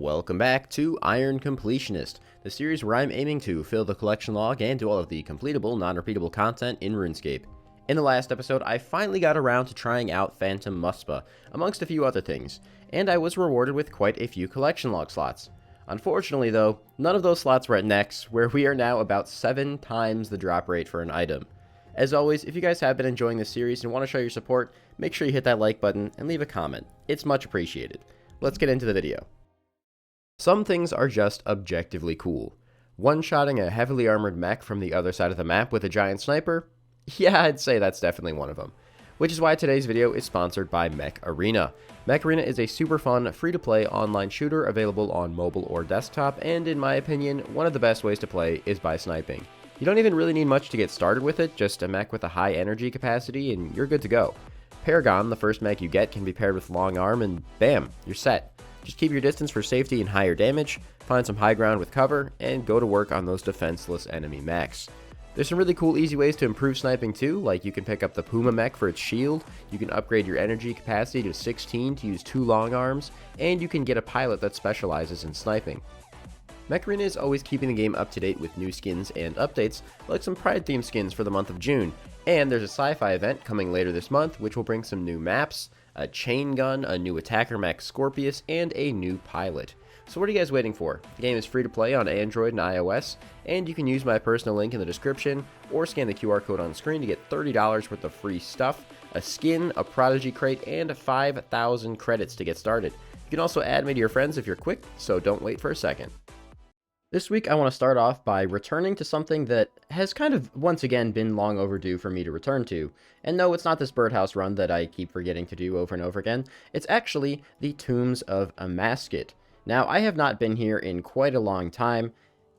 Welcome back to Iron Completionist, the series where I'm aiming to fill the collection log and do all of the completable, non-repeatable content in RuneScape. In the last episode, I finally got around to trying out Phantom Muspa, amongst a few other things, and I was rewarded with quite a few collection log slots. Unfortunately though, none of those slots were at Nex, where we are now about 7 times the drop rate for an item. As always, if you guys have been enjoying this series and want to show your support, make sure you hit that like button and leave a comment. It's much appreciated. Let's get into the video. Some things are just objectively cool. One-shotting a heavily armored mech from the other side of the map with a giant sniper? Yeah, I'd say that's definitely one of them. Which is why today's video is sponsored by Mech Arena. Mech Arena is a super fun, free-to-play online shooter available on mobile or desktop, and in my opinion, one of the best ways to play is by sniping. You don't even really need much to get started with it, just a mech with a high energy capacity and you're good to go. Paragon, the first mech you get, can be paired with long arm and bam, you're set. Just keep your distance for safety and higher damage, find some high ground with cover, and go to work on those defenseless enemy mechs. There's some really cool easy ways to improve sniping too, like you can pick up the Puma mech for its shield, you can upgrade your energy capacity to 16 to use 2 long arms, and you can get a pilot that specializes in sniping. Mech Arena is always keeping the game up to date with new skins and updates, like some Pride themed skins for the month of June, and there's a sci-fi event coming later this month which will bring some new maps, a chain gun, a new attacker mech Scorpius, and a new pilot. So what are you guys waiting for? The game is free to play on Android and iOS, and you can use my personal link in the description, or scan the QR code on screen to get $30 worth of free stuff, a skin, a Prodigy crate, and 5,000 credits to get started. You can also add me to your friends if you're quick, so don't wait for a second. This week I want to start off by returning to something that has kind of once again been long overdue for me to return to. And no, it's not this birdhouse run that I keep forgetting to do over and over again. It's actually the Tombs of Amascut. Now, I have not been here in quite a long time,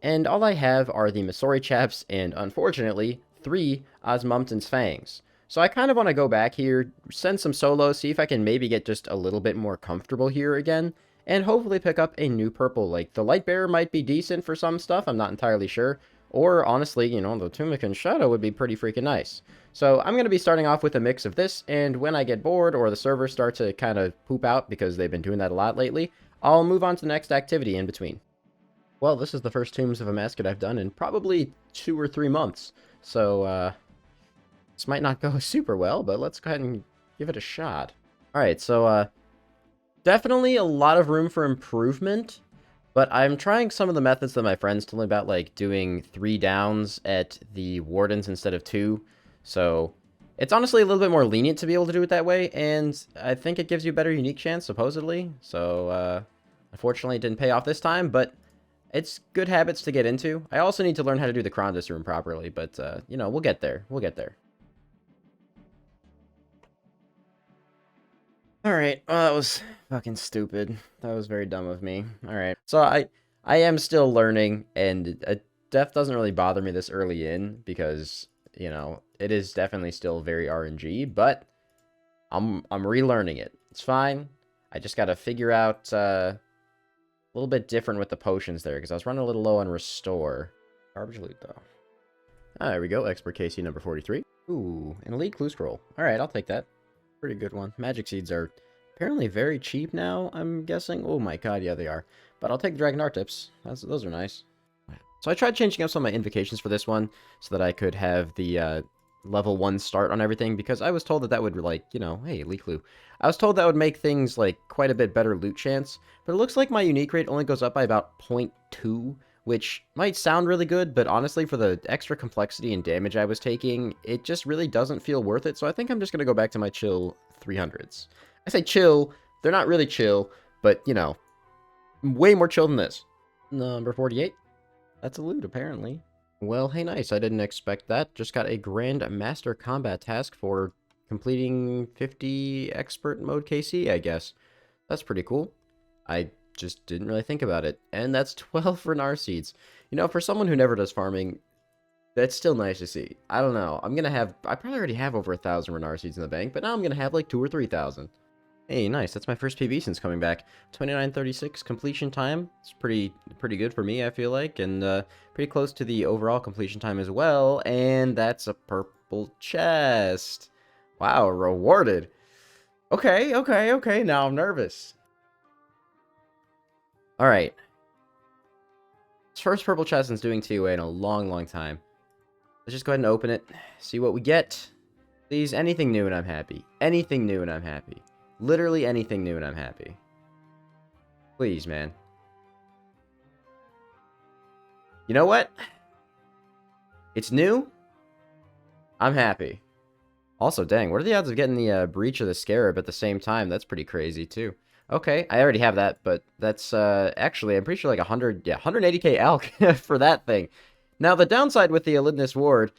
and all I have are the Masori Chaps and, unfortunately, 3 Osmumten's Fangs. So I kind of want to go back here, send some solos, see if I can maybe get just a little bit more comfortable here again, and hopefully pick up a new purple. Like, the Lightbearer might be decent for some stuff, I'm not entirely sure. Or, honestly, you know, the Tumican Shadow would be pretty freaking nice. So, I'm going to be starting off with a mix of this, and when I get bored or the servers start to kind of poop out, because they've been doing that a lot lately, I'll move on to the next activity in between. Well, this is the first Tombs of Amascut I've done in probably 2 or 3 months. So, this might not go super well, but let's go ahead and give it a shot. Alright, so, definitely a lot of room for improvement, but I'm trying some of the methods that my friends told me about, like doing 3 downs at the Wardens instead of 2. So it's honestly a little bit more lenient to be able to do it that way, and I think it gives you a better unique chance, supposedly. So, unfortunately, it didn't pay off this time, but it's good habits to get into. I also need to learn how to do the Krondus room properly, but, you know, we'll get there. We'll get there. Alright, well, that was fucking stupid. That was very dumb of me. Alright, so I am still learning, and death doesn't really bother me this early in, because, you know, it is definitely still very RNG, but I'm relearning it. It's fine. I just gotta figure out a little bit different with the potions there, because I was running a little low on restore. Garbage loot, though. Ah, there we go, Expert KC number 43. Ooh, an elite clue scroll. Alright, I'll take that. Pretty good one. Magic seeds are apparently very cheap now, I'm guessing. Oh my god, yeah, they are. But I'll take the Dragon Art tips. Those are nice. So I tried changing up some of my invocations for this one so that I could have the level 1 start on everything, because I was told that that would, like, you know, hey, elite clue. I was told that would make things, like, quite a bit better loot chance, but it looks like my unique rate only goes up by about 0.2, which might sound really good, but honestly, for the extra complexity and damage I was taking, it just really doesn't feel worth it, so I think I'm just going to go back to my chill 300s. I say chill, they're not really chill, but, you know, way more chill than this. Number 48. That's a loot, apparently. Well, hey, nice, I didn't expect that. Just got a Grand Master Combat task for completing 50 Expert Mode KC, I guess. That's pretty cool. I just didn't really think about it. And that's 12 Renar seeds. You know, for someone who never does farming, that's still nice to see. I don't know. I probably already have over 1,000 Renar seeds in the bank, but now I'm gonna have like 2,000 or 3,000. Hey, nice. That's my first PB since coming back. 29:36 completion time. It's pretty good for me, I feel like, and pretty close to the overall completion time as well. And that's a purple chest. Wow, rewarded. Okay. Now I'm nervous. Alright. This first purple chest is doing 2A in a long, long time. Let's just go ahead and open it. See what we get. Please, anything new and I'm happy. Anything new and I'm happy. Literally anything new and I'm happy. Please, man. You know what? It's new. I'm happy. Also, dang, what are the odds of getting the Breach of the Scarab at the same time? That's pretty crazy, too. Okay, I already have that, but that's, actually, I'm pretty sure like 180k alch for that thing. Now, the downside with the Elidness Ward,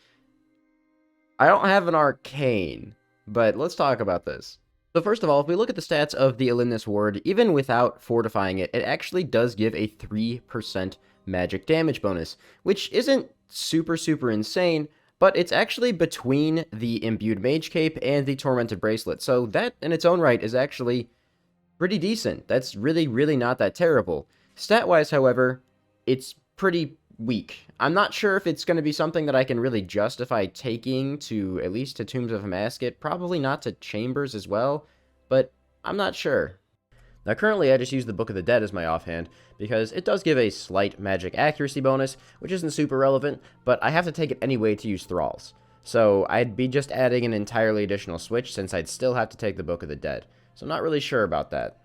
I don't have an Arcane, but let's talk about this. So first of all, if we look at the stats of the Elidness Ward, even without fortifying it, it actually does give a 3% magic damage bonus, which isn't super, super insane, but it's actually between the Imbued Mage Cape and the Tormented Bracelet, so that in its own right is actually pretty decent. That's really, really not that terrible. Stat-wise, however, it's pretty weak. I'm not sure if it's going to be something that I can really justify taking to, at least to Tombs of Hamasket, probably not to Chambers as well, but I'm not sure. Now currently I just use the Book of the Dead as my offhand, because it does give a slight magic accuracy bonus, which isn't super relevant, but I have to take it anyway to use Thralls. So I'd be just adding an entirely additional switch since I'd still have to take the Book of the Dead. So I'm not really sure about that.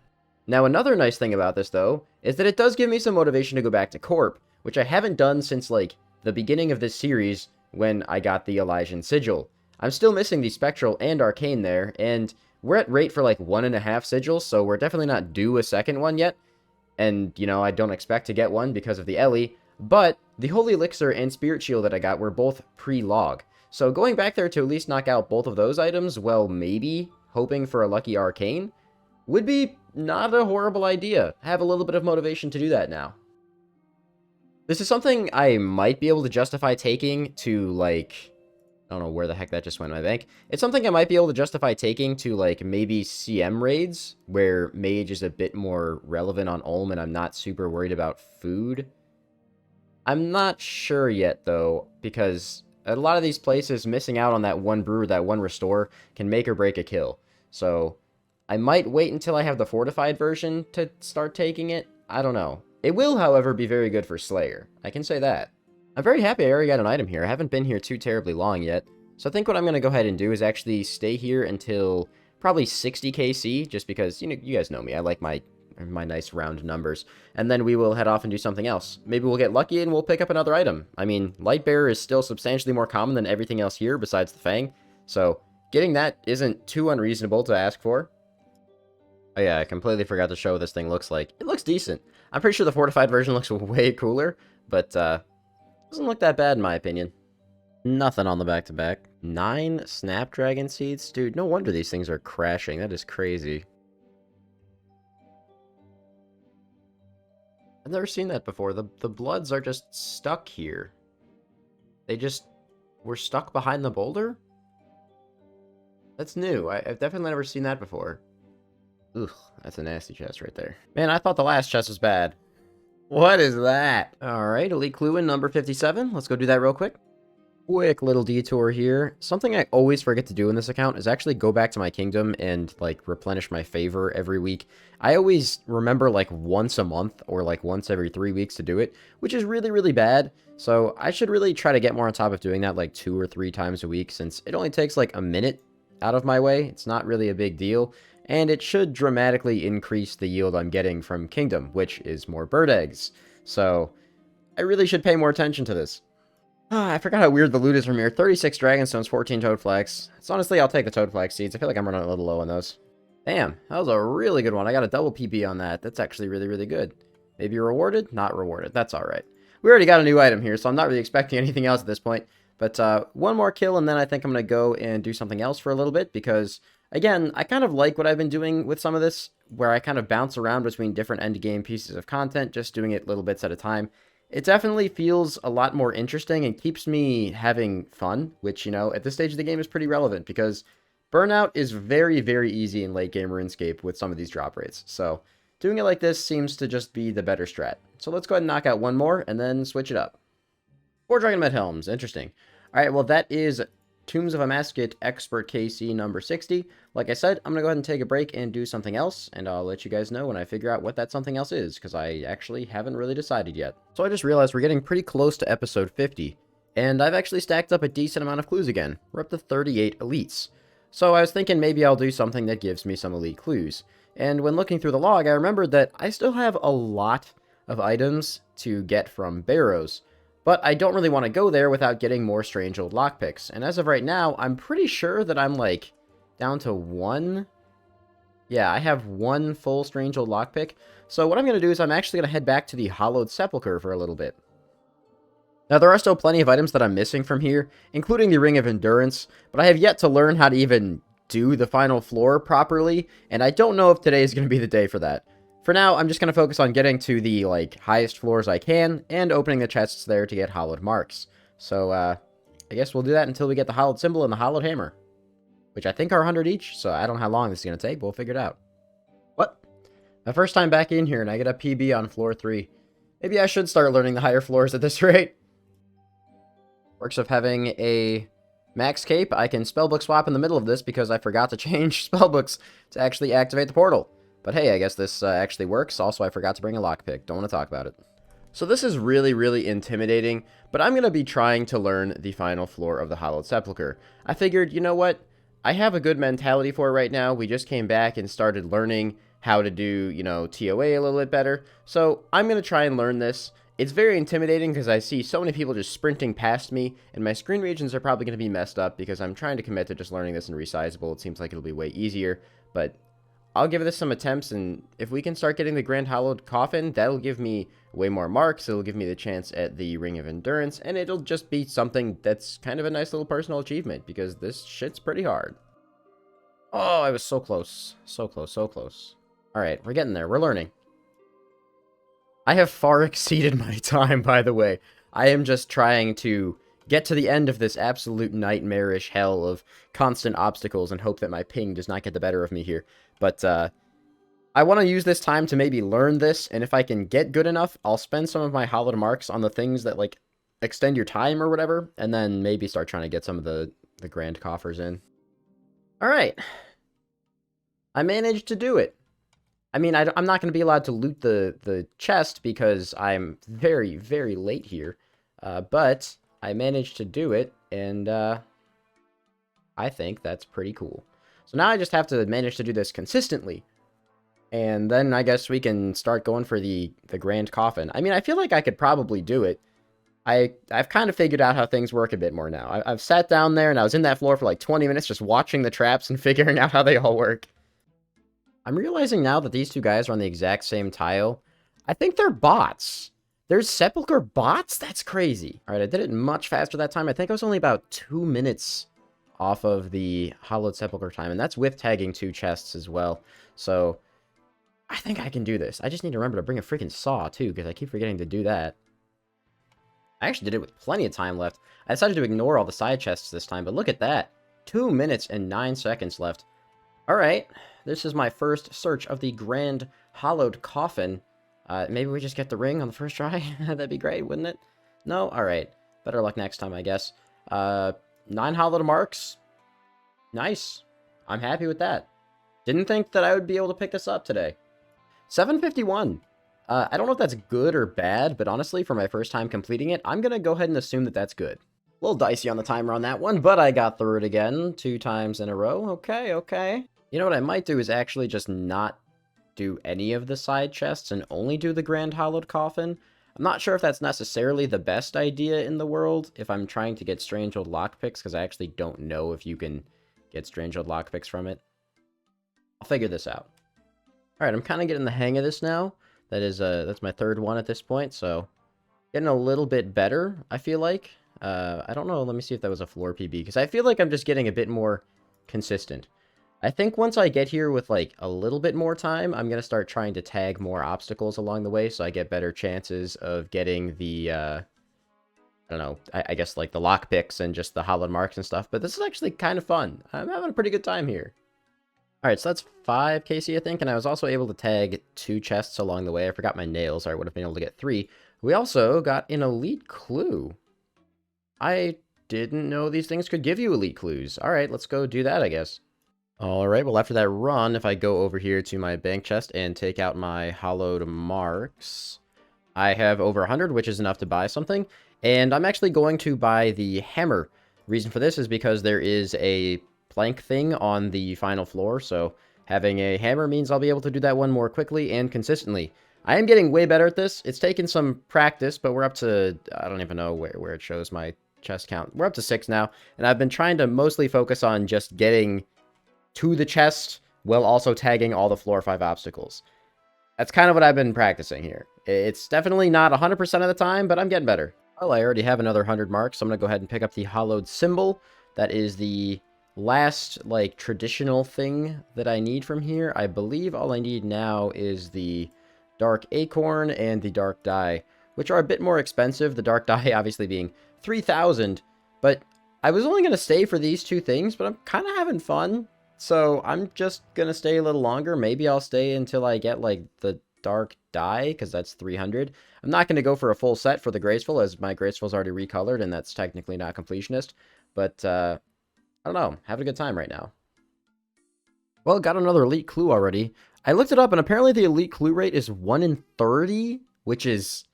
Now another nice thing about this though, is that it does give me some motivation to go back to Corp, which I haven't done since like the beginning of this series when I got the Elysian Sigil. I'm still missing the Spectral and Arcane there, and we're at rate for like 1.5 sigils, so we're definitely not due a second one yet. And, you know, I don't expect to get one because of the Ellie, but the Holy Elixir and Spirit Shield that I got were both pre-log. So going back there to at least knock out both of those items, well, maybe hoping for a lucky Arcane, would be not a horrible idea. I have a little bit of motivation to do that now. This is something I might be able to justify taking to, like, I don't know where the heck that just went in my bank. It's something I might be able to justify taking to, like, maybe CM raids, where Mage is a bit more relevant on Ulm and I'm not super worried about food. I'm not sure yet, though, because a lot of these places, missing out on that one brew, that one restore, can make or break a kill. So I might wait until I have the fortified version to start taking it. I don't know. It will, however, be very good for Slayer. I can say that. I'm very happy I already got an item here. I haven't been here too terribly long yet. So I think what I'm going to go ahead and do is actually stay here until probably 60 KC, just because, you know, you guys know me. I like my nice round numbers. And then we will head off and do something else. Maybe we'll get lucky and we'll pick up another item. I mean, Lightbearer is still substantially more common than everything else here besides the Fang. So getting that isn't too unreasonable to ask for. Oh yeah, I completely forgot to show what this thing looks like. It looks decent. I'm pretty sure the fortified version looks way cooler, but doesn't look that bad in my opinion. Nothing on the back-to-back. 9 Snapdragon Seeds? Dude, no wonder these things are crashing. That is crazy. I've never seen that before. The Bloods are just stuck here. They just were stuck behind the boulder? That's new. I've definitely never seen that before. Ugh, that's a nasty chest right there. Man, I thought the last chest was bad. What is that? Alright, Elite Clue in number 57. Let's go do that real quick. Quick little detour here. Something I always forget to do in this account is actually go back to my kingdom and, like, replenish my favor every week. I always remember, like, once a month or, like, once every 3 weeks to do it, which is really, really bad. So I should really try to get more on top of doing that, like, 2 or 3 times a week, since it only takes, like, a minute out of my way. It's not really a big deal. And it should dramatically increase the yield I'm getting from Kingdom, which is more bird eggs. So I really should pay more attention to this. I forgot how weird the loot is from here. 36 Dragonstones, 14 Toad Flax. So honestly, I'll take the Toad Flax seeds. I feel like I'm running a little low on those. Damn, that was a really good one. I got a double PP on that. That's actually really, really good. Maybe rewarded? Not rewarded. That's alright. We already got a new item here, so I'm not really expecting anything else at this point. But one more kill, and then I think I'm going to go and do something else for a little bit, because again, I kind of like what I've been doing with some of this, where I kind of bounce around between different endgame pieces of content, just doing it little bits at a time. It definitely feels a lot more interesting and keeps me having fun, which, you know, at this stage of the game is pretty relevant, because burnout is very, very easy in late game RuneScape with some of these drop rates. So doing it like this seems to just be the better strat. So let's go ahead and knock out one more and then switch it up. 4 Dragon Med Helms, interesting. Alright, well that is Tombs of a Masked Expert KC number 60. Like I said, I'm going to go ahead and take a break and do something else, and I'll let you guys know when I figure out what that something else is, because I actually haven't really decided yet. So I just realized we're getting pretty close to episode 50, and I've actually stacked up a decent amount of clues again. We're up to 38 elites. So I was thinking maybe I'll do something that gives me some elite clues. And when looking through the log, I remembered that I still have a lot of items to get from Barrows. But I don't really want to go there without getting more strange old lockpicks. And as of right now, I'm pretty sure that I'm, like, down to one. Yeah, I have one full strange old lockpick. So what I'm going to do is I'm actually going to head back to the Hollowed Sepulchre for a little bit. Now, there are still plenty of items that I'm missing from here, including the Ring of Endurance, but I have yet to learn how to even do the final floor properly, and I don't know if today is going to be the day for that. For now, I'm just going to focus on getting to the, like, highest floors I can, and opening the chests there to get hollowed marks. So, I guess we'll do that until we get the hollowed symbol and the hollowed hammer. Which I think are 100 each, so I don't know how long this is going to take, but we'll figure it out. What? My first time back in here, and I get a PB on floor 3. Maybe I should start learning the higher floors at this rate. Works of having a max cape. I can spellbook swap in the middle of this because I forgot to change spellbooks to actually activate the portal. But hey, I guess this actually works. Also, I forgot to bring a lockpick. Don't want to talk about it. So this is really, really intimidating, but I'm going to be trying to learn the final floor of the Hollowed Sepulchre. I figured, you know what? I have a good mentality for it right now. We just came back and started learning how to do, you know, TOA a little bit better. So I'm going to try and learn this. It's very intimidating because I see so many people just sprinting past me, and my screen regions are probably going to be messed up because I'm trying to commit to just learning this in resizable. It seems like it'll be way easier, but I'll give this some attempts, and if we can start getting the Grand Hollowed Coffin, that'll give me way more marks, it'll give me the chance at the Ring of Endurance, and it'll just be something that's kind of a nice little personal achievement, because this shit's pretty hard. Oh, I was so close. So close, so close. Alright, we're getting there. We're learning. I have far exceeded my time, by the way. I am just trying to get to the end of this absolute nightmarish hell of constant obstacles and hope that my ping does not get the better of me here. But, I want to use this time to maybe learn this, and if I can get good enough, I'll spend some of my hollowed marks on the things that, like, extend your time or whatever, and then maybe start trying to get some of the grand coffers in. Alright. I managed to do it. I mean, I'm not going to be allowed to loot the chest because I'm very, very late here, but I managed to do it, and I think that's pretty cool. So now I just have to manage to do this consistently, and then I guess we can start going for the grand coffin. I mean, I feel like I could probably do it. I've kind of figured out how things work a bit more now. I've sat down there, and I was in that floor for like 20 minutes just watching the traps and figuring out how they all work. I'm realizing now that these two guys are on the exact same tile. I think they're bots. There's Sepulchre bots? That's crazy. Alright, I did it much faster that time. I think I was only about 2 minutes off of the Hollowed Sepulchre time, and that's with tagging 2 chests as well. So, I think I can do this. I just need to remember to bring a freaking saw, too, because I keep forgetting to do that. I actually did it with plenty of time left. I decided to ignore all the side chests this time, but look at that. 2 minutes and 9 seconds left. Alright, this is my first search of the Grand Hollowed Coffin. Maybe we just get the ring on the first try? That'd be great, wouldn't it? No? Alright. Better luck next time, I guess. 9 hollowed marks. Nice. I'm happy with that. Didn't think that I would be able to pick this up today. 751. I don't know if that's good or bad, but honestly, for my first time completing it, I'm going to go ahead and assume that that's good. A little dicey on the timer on that one, but I got through it again 2 times in a row. Okay, okay. You know what I might do is actually just not do any of the side chests and only do the Grand Hollowed Coffin. I'm not sure if that's necessarily the best idea in the world if I'm trying to get strange old lockpicks, because I actually don't know if you can get strange old lockpicks from it. I'll figure this out. Alright, I'm kind of getting the hang of this now. That's my 3rd one at this point, so getting a little bit better, I feel like. I don't know, let me see if that was a floor PB, because I feel like I'm just getting a bit more consistent. I think once I get here with, like, a little bit more time, I'm going to start trying to tag more obstacles along the way, so I get better chances of getting the, I don't know, I guess, like, the lockpicks and just the hollowed marks and stuff, but this is actually kind of fun. I'm having a pretty good time here. Alright, so that's 5 KC, I think, and I was also able to tag 2 chests along the way. I forgot my nails, or I would have been able to get 3. We also got an elite clue. I didn't know these things could give you elite clues. Alright, let's go do that, I guess. Alright, well after that run, if I go over here to my bank chest and take out my hollowed marks, I have over 100, which is enough to buy something. And I'm actually going to buy the hammer. Reason for this is because there is a plank thing on the final floor, so having a hammer means I'll be able to do that one more quickly and consistently. I am getting way better at this. It's taken some practice, but we're up to, I don't even know where it shows my chest count. We're up to 6 now, and I've been trying to mostly focus on just getting to the chest while also tagging all the floor 5 obstacles. That's kind of what I've been practicing here. It's definitely not 100% of the time, but I'm getting better. Well, I already have another 100 marks, so I'm going to go ahead and pick up the hollowed symbol. That is the last, like, traditional thing that I need from here. I believe all I need now is the dark acorn and the dark dye, which are a bit more expensive. The dark dye obviously being 3,000, but I was only going to stay for these 2 things, but I'm kind of having fun. So I'm just going to stay a little longer. Maybe I'll stay until I get, like, the dark dye, because that's 300. I'm not going to go for a full set for the graceful, as my graceful's already recolored, and that's technically not completionist. But, I don't know. Having a good time right now. Well, got another elite clue already. I looked it up, and apparently the elite clue rate is 1 in 30, which is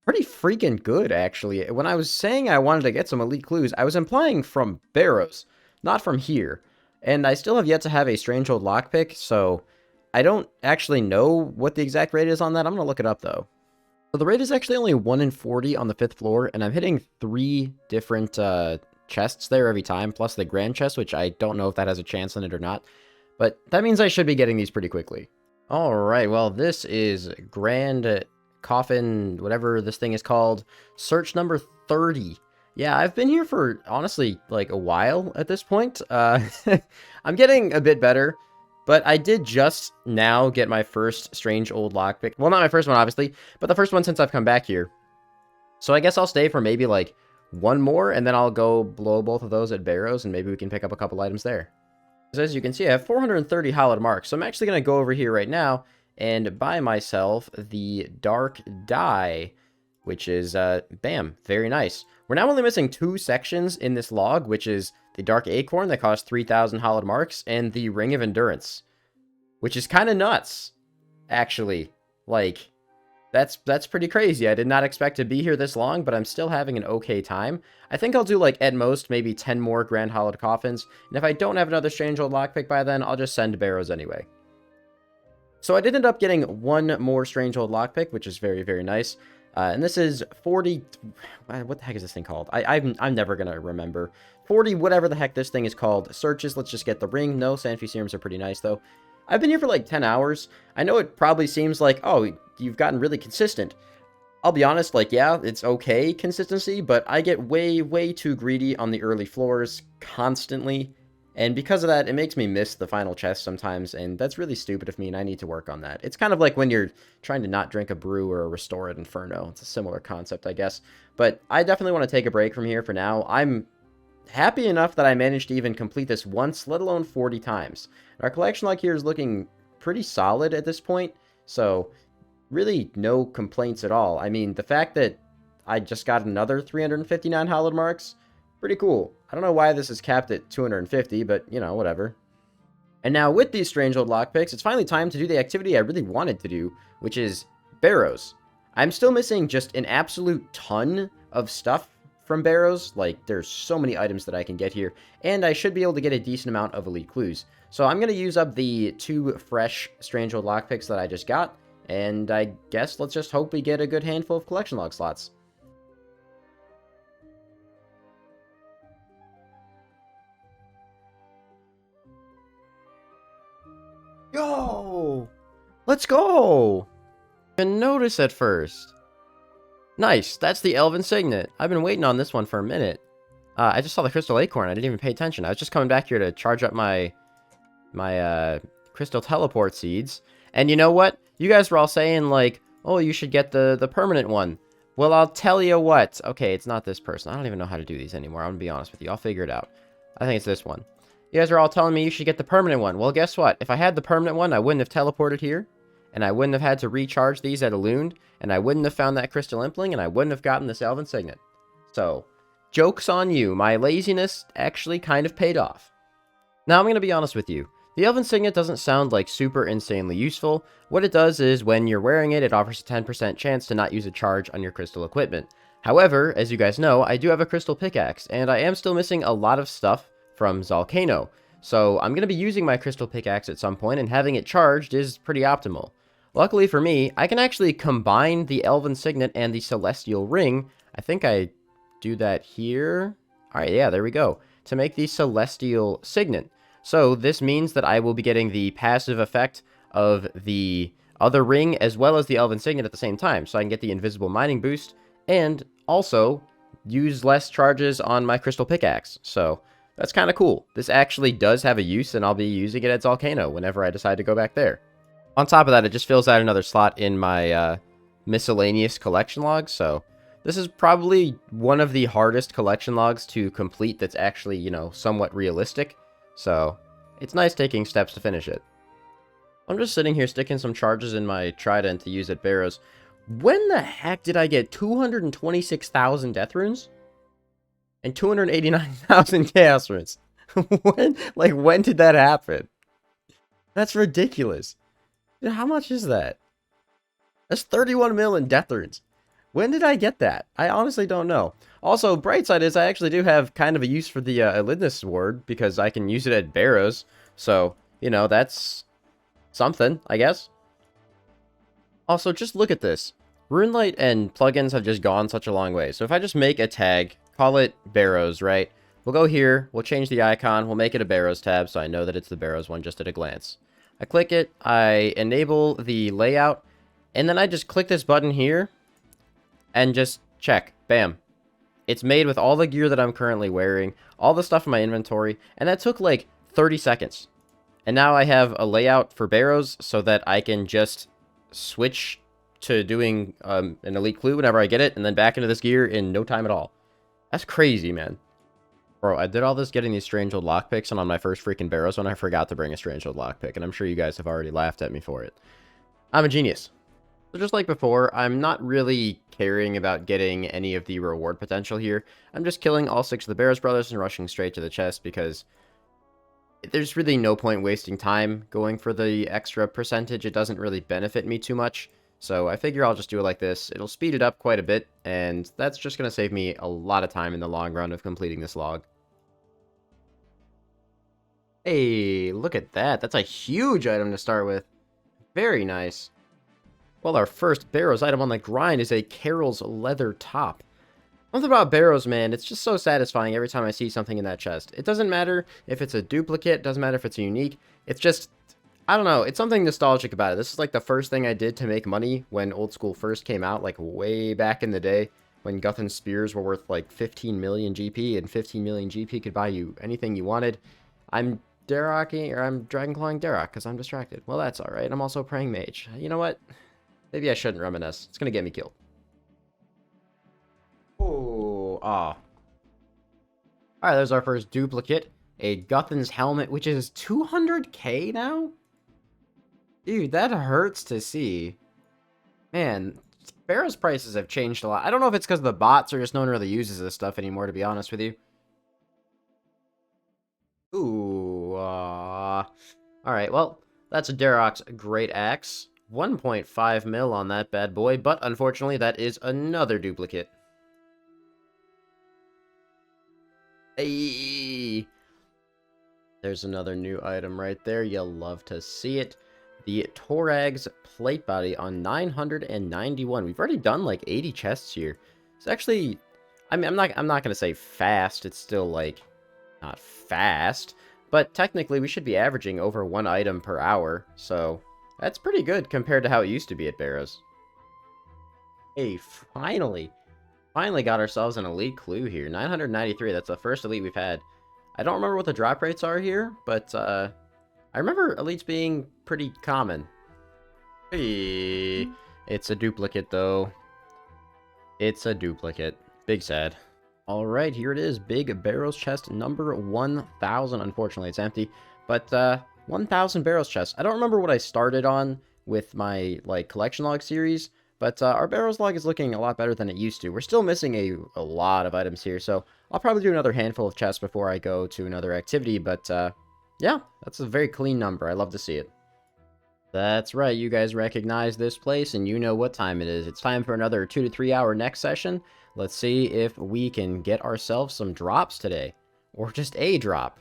pretty freaking good, actually. When I was saying I wanted to get some elite clues, I was implying from Barrows, not from here. And I still have yet to have a strange old lockpick, so I don't actually know what the exact rate is on that. I'm going to look it up, though. So the rate is actually only 1 in 40 on the 5th floor, and I'm hitting 3 different chests there every time, plus the grand chest, which I don't know if that has a chance on it or not. But that means I should be getting these pretty quickly. Alright, well, this is Grand Coffin, whatever this thing is called, search number 30. Yeah, I've been here for, honestly, like, a while at this point. I'm getting a bit better, but I did just now get my first strange old lockpick. Well, not my first one, obviously, but the first one since I've come back here. So I guess I'll stay for maybe, like, 1 more, and then I'll go blow both of those at Barrows, and maybe we can pick up a couple items there. So as you can see, I have 430 hollowed marks, so I'm actually going to go over here right now and buy myself the dark dye, which is, bam, very nice. We're now only missing 2 sections in this log, which is the dark acorn that costs 3,000 hollowed marks, and the ring of endurance, which is kind of nuts, actually. Like, that's pretty crazy. I did not expect to be here this long, but I'm still having an okay time. I think I'll do, like, at most, maybe 10 more grand hollowed coffins, and if I don't have another strange old lockpick by then, I'll just send Barrows anyway. So I did end up getting 1 more strange old lockpick, which is very, very nice. And this is 40... What the heck is this thing called? I'm never going to remember. 40, whatever the heck this thing is called. Searches, let's just get the ring. No, Sanfey serums are pretty nice, though. I've been here for like 10 hours. I know it probably seems like, oh, you've gotten really consistent. I'll be honest, like, yeah, it's okay consistency, but I get way, way too greedy on the early floors constantly. And because of that, it makes me miss the final chest sometimes, and that's really stupid of me, and I need to work on that. It's kind of like when you're trying to not drink a brew or a restore at Inferno. It's a similar concept, I guess. But I definitely want to take a break from here for now. I'm happy enough that I managed to even complete this once, let alone 40 times. Our collection log here is looking pretty solid at this point, so really no complaints at all. I mean, the fact that I just got another 359 hollowed marks, pretty cool. I don't know why this is capped at 250, but, you know, whatever. And now, with these strange old lockpicks, it's finally time to do the activity I really wanted to do, which is Barrows. I'm still missing just an absolute ton of stuff from Barrows. Like, there's so many items that I can get here, and I should be able to get a decent amount of elite clues. So I'm going to use up the 2 fresh strange old lockpicks that I just got, and I guess let's just hope we get a good handful of collection log slots. Go! Let's go! I didn't notice at first. Nice, that's the Elven Signet. I've been waiting on this one for a minute. I just saw the Crystal Acorn. I didn't even pay attention. I was just coming back here to charge up my Crystal Teleport Seeds. And you know what? You guys were all saying, like, oh, you should get the permanent one. Well, I'll tell you what. Okay, it's not this person. I don't even know how to do these anymore. I'm gonna be honest with you. I'll figure it out. I think it's this one. You guys are all telling me you should get the permanent one. Well, guess what? If I had the permanent one, I wouldn't have teleported here. And I wouldn't have had to recharge these at Elune. And I wouldn't have found that Crystal Impling. And I wouldn't have gotten this Elven Signet. So, joke's on you. My laziness actually kind of paid off. Now, I'm going to be honest with you. The Elven Signet doesn't sound like super insanely useful. What it does is, when you're wearing it, it offers a 10% chance to not use a charge on your crystal equipment. However, as you guys know, I do have a crystal pickaxe, and I am still missing a lot of stuff from Zalcano. So I'm going to be using my crystal pickaxe at some point, and having it charged is pretty optimal. Luckily for me, I can actually combine the Elven Signet and the Celestial Ring. I think I do that here. Alright, yeah, there we go. To make the Celestial Signet. So this means that I will be getting the passive effect of the other ring as well as the Elven Signet at the same time. So I can get the invisible mining boost and also use less charges on my crystal pickaxe. So that's kind of cool. This actually does have a use, and I'll be using it at Zalcano whenever I decide to go back there. On top of that, it just fills out another slot in my miscellaneous collection log. So this is probably one of the hardest collection logs to complete that's actually, you know, somewhat realistic. So it's nice taking steps to finish it. I'm just sitting here sticking some charges in my trident to use at Barrows. When the heck did I get 226,000 death runes? And 289,000 chaos runes? when did that happen? That's ridiculous. Dude, how much is that? That's 31 million death runes. When did I get that? I honestly don't know. Also, bright side is I actually do have kind of a use for the Elidness Sword, because I can use it at Barrows. So, you know, that's something, I guess. Also, just look at this. Runelight and plugins have just gone such a long way. So if I just make a tag, call it Barrows, right? We'll go here, we'll change the icon, we'll make it a Barrows tab, so I know that it's the Barrows one just at a glance. I click it, I enable the layout, and then I just click this button here, and just check. Bam. It's made with all the gear that I'm currently wearing, all the stuff in my inventory, and that took like 30 seconds. And now I have a layout for Barrows so that I can just switch to doing an elite clue whenever I get it, and then back into this gear in no time at all. That's crazy, man. Bro, I did all this getting these strange old lockpicks, and on my first freaking Barrows one, I forgot to bring a strange old lockpick, and I'm sure you guys have already laughed at me for it. I'm a genius. So just like before, I'm not really caring about getting any of the reward potential here. I'm just killing all 6 of the Barrows brothers and rushing straight to the chest, because there's really no point wasting time going for the extra percentage. It doesn't really benefit me too much. So I figure I'll just do it like this. It'll speed it up quite a bit, and that's just going to save me a lot of time in the long run of completing this log. Hey, look at that. That's a huge item to start with. Very nice. Well, our first Barrows item on the grind is a Carol's leather top. Something about Barrows, man, it's just so satisfying every time I see something in that chest. It doesn't matter if it's a duplicate, doesn't matter if it's a unique. It's just, I don't know, it's something nostalgic about it. This is like the first thing I did to make money when Old School first came out, like way back in the day, when Guthan Spears were worth like 15 million GP, and 15 million GP could buy you anything you wanted. I'm Dragonclawing Darrock because I'm distracted. Well, that's alright. I'm also Praying Mage. You know what? Maybe I shouldn't reminisce. It's gonna get me killed. Oh, ah. Alright, there's our first duplicate. A Guthan's helmet, which is 200k now? Dude, that hurts to see. Man, Barrows prices have changed a lot. I don't know if it's because of the bots or just no one really uses this stuff anymore, to be honest with you. Ooh, alright, well, that's a Darrock's Great Axe. 1.5 mil on that bad boy, but unfortunately that is another duplicate. Hey! There's another new item right there. You'll love to see it. The Torag's plate body on 991. We've already done like 80 chests here. It's actually, I mean, I'm not gonna say fast. It's still like not fast, but technically we should be averaging over 1 item per hour. So that's pretty good compared to how it used to be at Barrows. Hey, finally got ourselves an elite clue here. 993. That's the first elite we've had. I don't remember what the drop rates are here, but I remember elites being pretty common. Hey, it's a duplicate though. It's a duplicate. Big sad. Alright, here it is. Big Barrows chest number 1000. Unfortunately, it's empty. But 1000 Barrows chests. I don't remember what I started on with my like collection log series, But our Barrows log is looking a lot better than it used to. We're still missing a lot of items here, so I'll probably do another handful of chests before I go to another activity, but yeah, that's a very clean number. I love to see it. That's right, you guys recognize this place, and you know what time it is. It's time for another 2 to 3 hour next session. Let's see if we can get ourselves some drops today. Or just a drop.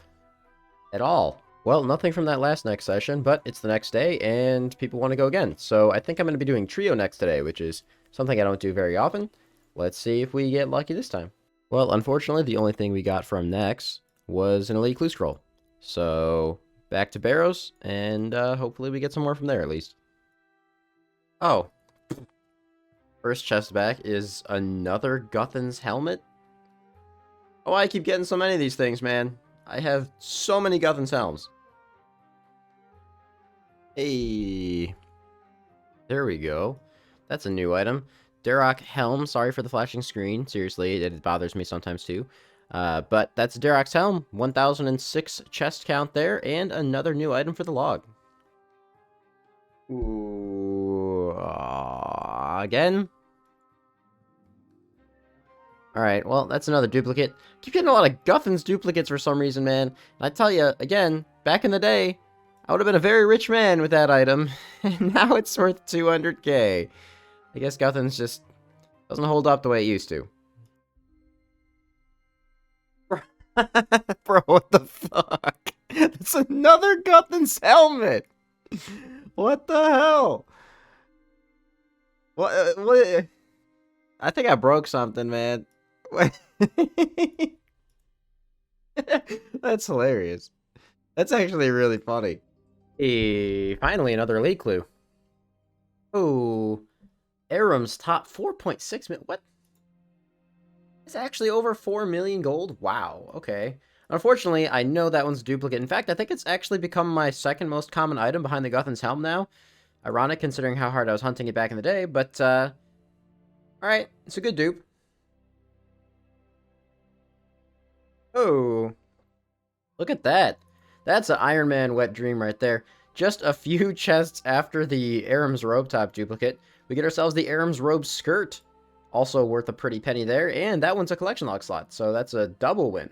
At all. Well, nothing from that last next session, but it's the next day, and people want to go again. So I think I'm going to be doing trio next today, which is something I don't do very often. Let's see if we get lucky this time. Well, unfortunately, the only thing we got from next was an elite clue scroll. So, back to Barrows, and hopefully we get some more from there at least. Oh. First chest back is another Guthan's helmet. Oh, I keep getting so many of these things, man. I have so many Guthan's helms. Hey. There we go. That's a new item. Darroch helm. Sorry for the flashing screen. Seriously, it bothers me sometimes too. But that's Darroch's helm. 1006 chest count there, and another new item for the log. Ooh. Again? Alright, well, that's another duplicate. Keep getting a lot of Guthan's duplicates for some reason, man. And I tell you, again, back in the day, I would have been a very rich man with that item. And now it's worth 200k. I guess Guthan's just doesn't hold up the way it used to. Bro, what the fuck? That's another Guthan's helmet! What the hell? What? I think I broke something, man. That's hilarious. That's actually really funny. Hey, finally another elite clue. Oh, Aram's top 4.6 million. What? It's actually over 4 million gold? Wow, okay. Unfortunately, I know that one's a duplicate. In fact, I think it's actually become my second most common item behind the Guthan's helm now. Ironic considering how hard I was hunting it back in the day, but alright, it's a good dupe. Oh, look at that. That's an Iron Man wet dream right there. Just a few chests after the Aram's robe top duplicate, we get ourselves the Aram's robe skirt. Also worth a pretty penny there, and that one's a collection log slot, so that's a double win.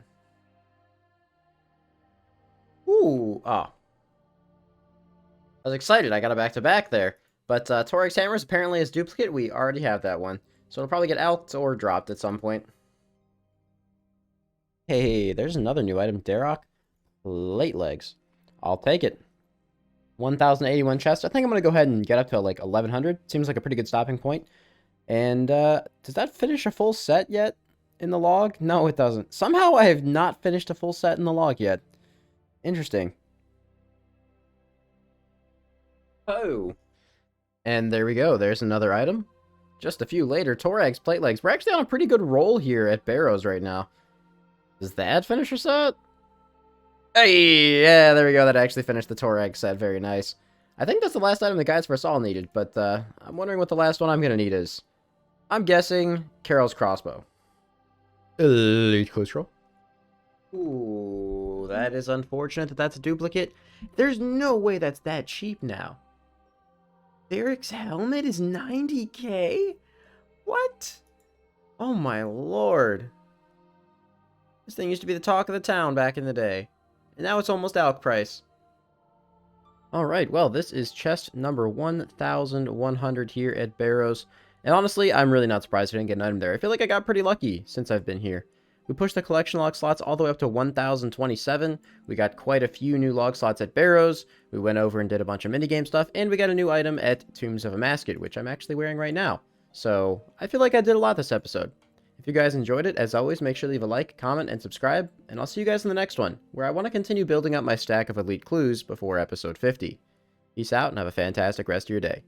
Ooh, I was excited, I got a back-to-back there. But Torag's hammer is apparently his duplicate, we already have that one. So it'll probably get out or dropped at some point. Hey, there's another new item, Darroch. Late legs. I'll take it. 1081 chest. I think I'm going to go ahead and get up to like 1100. Seems like a pretty good stopping point. And does that finish a full set yet in the log? No, it doesn't. Somehow I have not finished a full set in the log yet. Interesting. Oh. And there we go. There's another item. Just a few later, Torag's plate legs. We're actually on a pretty good roll here at Barrows right now. Does that finish your set? Hey, yeah, there we go. That actually finished the Torag set. Very nice. I think that's the last item the guides for us all needed, but I'm wondering what the last one I'm going to need is. I'm guessing Carol's crossbow. Elite close roll. Ooh, that is unfortunate that that's a duplicate. There's no way that's that cheap now. Eric's helmet is 90k? What? Oh my lord. This thing used to be the talk of the town back in the day. And now it's almost out price. Alright, well, this is chest number 1100 here at Barrows. And honestly, I'm really not surprised I didn't get an item there. I feel like I got pretty lucky since I've been here. We pushed the collection log slots all the way up to 1027. We got quite a few new log slots at Barrows. We went over and did a bunch of minigame stuff. And we got a new item at Tombs of a Masket, which I'm actually wearing right now. So, I feel like I did a lot this episode. If you guys enjoyed it, as always, make sure to leave a like, comment, and subscribe. And I'll see you guys in the next one, where I want to continue building up my stack of elite clues before episode 50. Peace out and have a fantastic rest of your day.